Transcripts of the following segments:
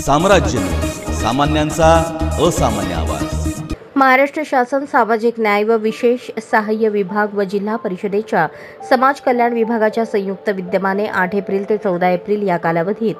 साम्राज्य सामान्यांचा असामान्य आवाज। महाराष्ट्र शासन सामाजिक न्याय व विशेष सहाय्य विभाग व जिल्हा परिषदेच्या समाज कल्याण विभागाच्या संयुक्त विद्यमाने 8 एप्रिल ते 14 एप्रिल या कालावधीत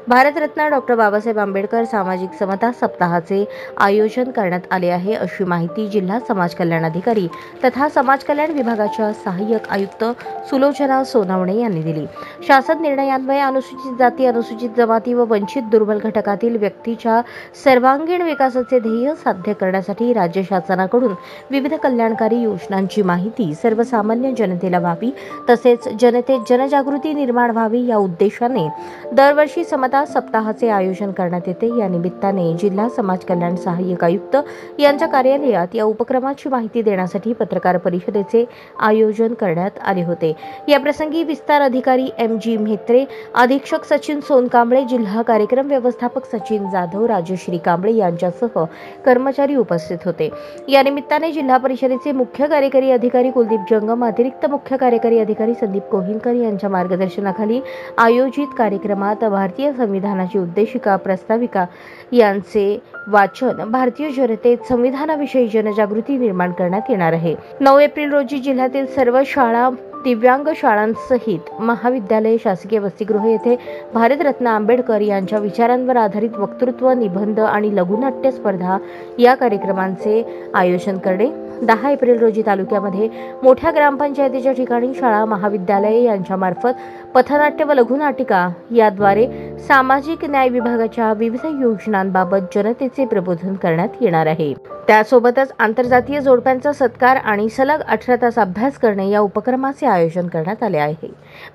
भारतरत्न डॉ. बाबासाहेब आंबेडकर सामाजिक समता सप्ताहाचे आयोजन करण्यात आले आहे, अशी माहिती जिल्हा समाज कल्याण अधिकारी तथा समाज कल्याण विभागाच्या सहाय्यक आयुक्त सुलोचना सोनवणे यांनी दिली। शासन निर्णयान्वये अनुसूचित जाती, अनुसूचित जमाती व वंचित दुर्बल घटकातील व्यक्तीच्या सर्वांगीण विकासाचे ध्येय साध्य करण्यासाठी राज्य शासनाकडून विविध कल्याणकारी योजनांची माहिती सर्वसामान्य जनतेला व्हावी, तसेच जनतेत जनजागृती निर्माण व्हावी या उद्देशाने दरवर्षी समता सप्ताहाचे आयोजन करण्यात येते। या निमित्ताने जिल्हा समाज कल्याण सहाय्यक आयुक्त यांच्या कार्यालयात या उपक्रमाची माहिती देण्यासाठी पत्रकार परिषदेचे आयोजन करण्यात आले होते। या प्रसंगी विस्तार अधिकारी MG म्हेत्रे, अधीक्षक सचिन सोनकांबळे, जिल्हा कार्यक्रम व्यवस्थापक सचिन जाधव, राजश्री कांबळे यांच्यासह कर्मचारी उपस्थित होते। या निमित्ताने जिल्हा परिषदेचे मुख्य कार्यकारी अधिकारी कुलदीप जंगम, अतिरिक्त मुख्य कार्यकारी अधिकारी संदीप कोहिनकर यांच्या मार्गदर्शनाखाली आयोजित कार्यक्रमात भारतीय संविधानाची उद्देशिका प्रस्ताविका यांचे वाचन, भारतीय जनतेत संविधानाविषयी जनजागृती निर्माण करण्यात येणार आहे। 9 एप्रिल रोजी जिल्ह्यातील सर्व शाळा, दिव्यांग शाळांसहित महाविद्यालय, शासकीय वसतिगृह येथे भारतरत्न आंबेडकर यांच्या विचारांवर आधारित वक्तृत्व, निबंध आणि लघुनाट्य स्पर्धा या कार्यक्रमांचे आयोजन करणे। 10 एप्रिल रोजी तालुक्यामध्ये मोठ्या ग्रामपंचायतीच्या ठिकाणी शाळा, महाविद्यालये यांच्यामार्फत पथनाट्य व लघुनाटिका याद्वारे सामाजिक न्याय विभागाच्या विविध योजनांबाबत जनतेचे प्रबोधन करण्यात येणार आहे। त्यासोबतच आंतरजातीय जोडप्यांचा सत्कार आणि सलग 18 तास अभ्यास करणे या उपक्रमाचे आयोजन करण्यात आले आहे।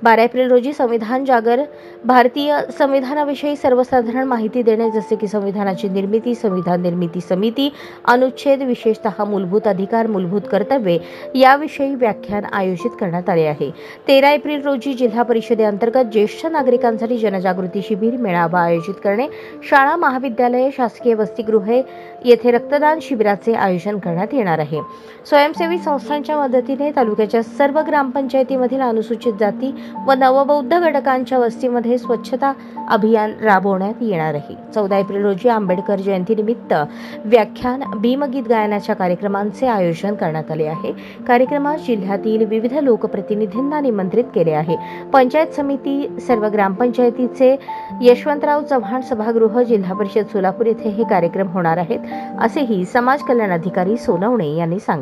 12 एप्रिल रोजी संविधान जागर, भारतीय संविधानाविषयी सर्वसाधारण माहिती देणे, जसे की संविधानाची निर्मिती, संविधान निर्मिती समिती, अनुच्छेद, विशेषतः मूलभूत अधिकार, मूलभूत कर्तव्ये याविषयी व्याख्यान आयोजित करण्यात आले आहे। 13 एप्रिल रोजी जिल्हा परिषदेअंतर्गत ज्येष्ठ नागरिकांसाठी जनजागृती शिबिर मेळावा आयोजित करणे, शाळा, महाविद्यालये, शासकीय वसतिगृहे येथे रक्तदान शिबिराचे आयोजन करण्यात येणार आहे। स्वयंसेवी संस्थांच्या मदतीने तालुक्याच्या सर्व ग्रामपंचायतीमधील अनुसूचित जाती व नवबौद्ध घटकांच्या वस्तीमध्ये स्वच्छता अभियान राबवण्यात येणार आहे। 14 एप्रिल रोजी आंबेडकर जयंतीनिमित्त व्याख्यान, भीमगीत गायनाच्या कार्यक्रमांचे आयोजन करण्यात आले आहे। कार्यक्रमात जिल्ह्यातील विविध लोकप्रतिनिधींना निमंत्रित केले आहे। पंचायत समिती, सर्व ग्रामपंचायतीचे यशवंतराव चव्हाण सभागृह, जिल्हा परिषद सोलापूर येथे हे कार्यक्रम होणार आहेत, असेही समाज कल्याण अधिकारी सोनवणे यांनी सांगितले।